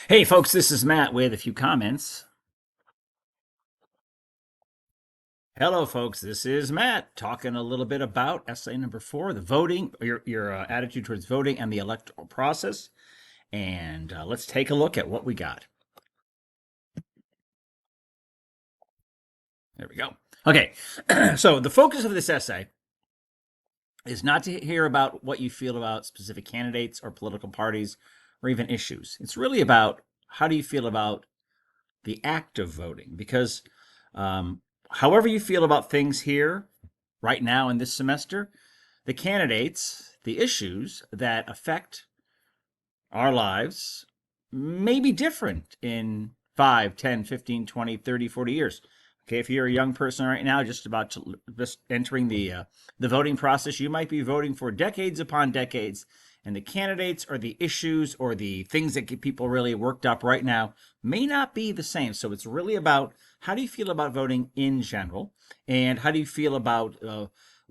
Hey, folks, this is Matt with a few comments. Hello, folks, this is Matt talking a little bit about essay number 4, the voting, your attitude towards voting and the electoral process. And let's take a look at what we got. There we go. Okay, so the focus of this essay is not to hear about what you feel about specific candidates or political parties or even issues. It's really about how do you feel about the act of voting, because um, however you feel about things here right now in this semester, the candidates, the issues that affect our lives may be different in 5, 10, 15, 20, 30, 40 years. Okay, if you're a young person right now, just entering the voting process, you might be voting for decades upon decades, and the candidates or the issues or the things that get people really worked up right now may not be the same. So it's really about how do you feel about voting in general, and how do you feel about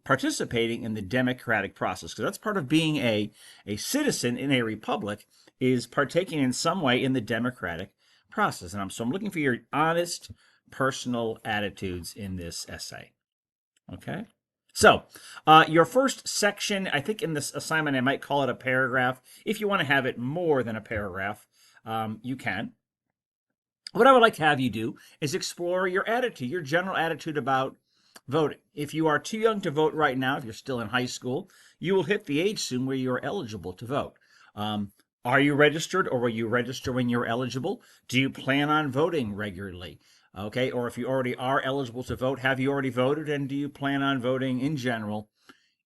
participating in the democratic process? Because that's part of being a citizen in a republic, is partaking in some way in the democratic process. So I'm looking for your honest personal attitudes in this essay. Okay. So, your first section, I think in this assignment, I might call it a paragraph. If you want to have it more than a paragraph, you can. What I would like to have you do is explore your attitude, your general attitude about voting. If you are too young to vote right now, if you're still in high school, you will hit the age soon where you are eligible to vote. Um, are you registered, or will you register when you're eligible? Do you plan on voting regularly? Okay, or if you already are eligible to vote, have you already voted, and do you plan on voting in general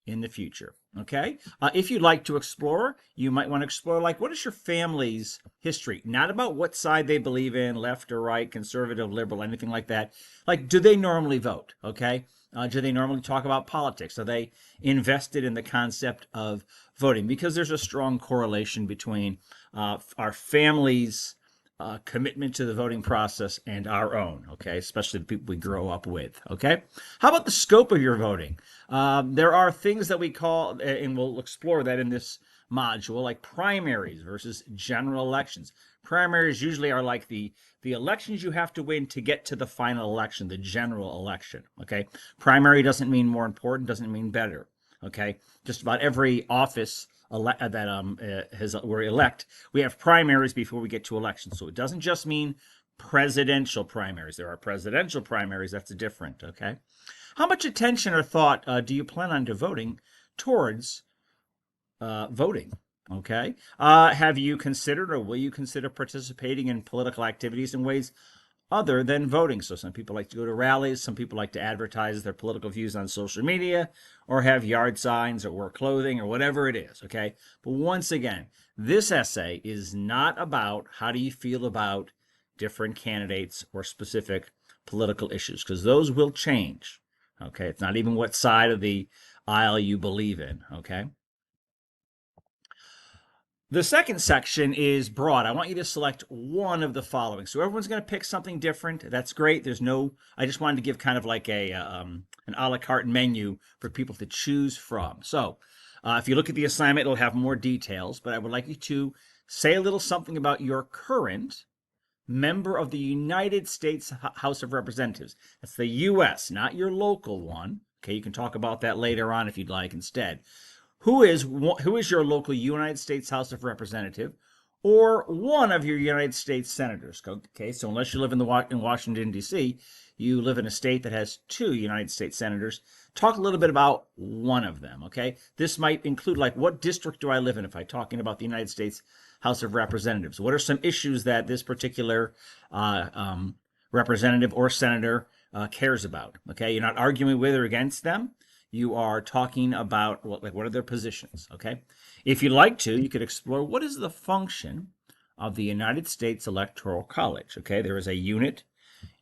in the future? Okay. If you'd like to explore, you might want to explore, like, what is your family's history? Not about what side they believe in, left or right, conservative, liberal, anything like that. Like, do they normally vote? Okay. Do they normally talk about politics? Are they invested in the concept of voting? Because there's a strong correlation between our families' commitment to the voting process and our own, okay, especially the people we grow up with, okay? How about the scope of your voting? There are things that we call, and we'll explore that in this module, like primaries versus general elections. Primaries usually are like the elections you have to win to get to the final election, the general election, okay? Primary doesn't mean more important, doesn't mean better, okay? Just about every office that we're elect, we have primaries before we get to elections. So it doesn't just mean presidential primaries. There are presidential primaries. That's different. Okay. How much attention or thought do you plan on devoting towards voting? Okay. Have you considered, or will you consider participating in political activities in ways other than voting? So some people like to go to rallies, some people like to advertise their political views on social media, or have yard signs, or wear clothing, or whatever it is, okay? But once again, this essay is not about how do you feel about different candidates or specific political issues, because those will change, okay? It's not even what side of the aisle you believe in, okay? The second section is broad. I want you to select one of the following. So everyone's going to pick something different. That's great. I just wanted to give kind of like an a la carte menu for people to choose from. So if you look at the assignment, it'll have more details, but I would like you to say a little something about your current member of the United States House of Representatives. That's the U.S., not your local one. Okay, you can talk about that later on if you'd like instead. Who is your local United States House of Representative, or one of your United States senators? Okay, so unless you live in Washington D.C., you live in a state that has two United States senators. Talk a little bit about one of them. Okay, this might include, like, what district do I live in? If I'm talking about the United States House of Representatives, what are some issues that this particular representative or senator cares about? Okay, you're not arguing with or against them. You are talking about what are their positions, okay? If you'd like to, you could explore what is the function of the United States Electoral College, okay? There is a unit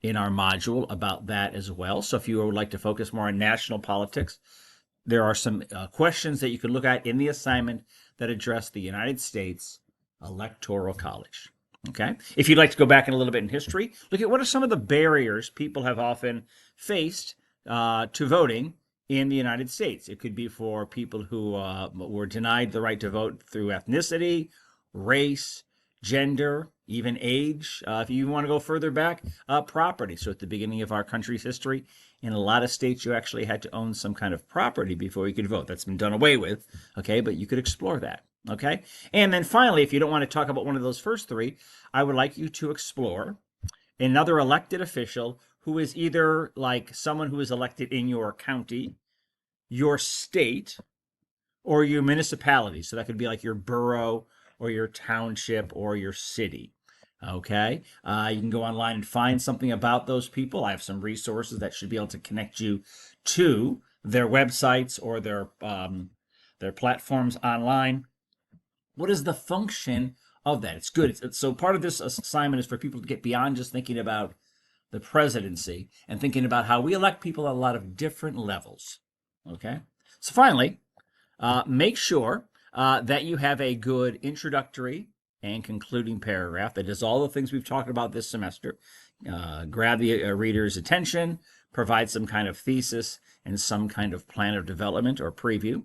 in our module about that as well. So if you would like to focus more on national politics, there are some questions that you can look at in the assignment that address the United States Electoral College. Okay. If you'd like to go back in a little bit in history, look at what are some of the barriers people have often faced to voting in the United States. It could be for people who were denied the right to vote through ethnicity, race, gender, even age. If you want to go further back, property. So at the beginning of our country's history, in a lot of states, you actually had to own some kind of property before you could vote. That's been done away with, okay? But you could explore that, okay? And then finally, if you don't want to talk about one of those first three, I would like you to explore another elected official who is either like someone who is elected in your county, your state, or your municipality. So that could be like your borough or your township or your city. Okay. You can go online and find something about those people. I have some resources that should be able to connect you to their websites or their platforms online. What is the function of that? It's good. So part of this assignment is for people to get beyond just thinking about the presidency and thinking about how we elect people at a lot of different levels. Okay. So finally, make sure that you have a good introductory and concluding paragraph that does all the things we've talked about this semester. Grab the reader's attention, provide some kind of thesis and some kind of plan of development or preview.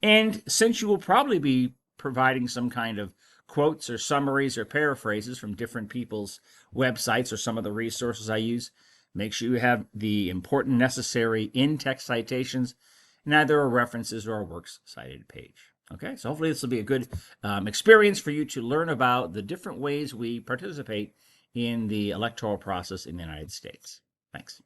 And since you will probably be providing some kind of quotes or summaries or paraphrases from different people's websites or some of the resources I use, make sure you have the important necessary in-text citations and either a references or a works cited page. Okay, so hopefully this will be a good experience for you to learn about the different ways we participate in the electoral process in the United States. Thanks.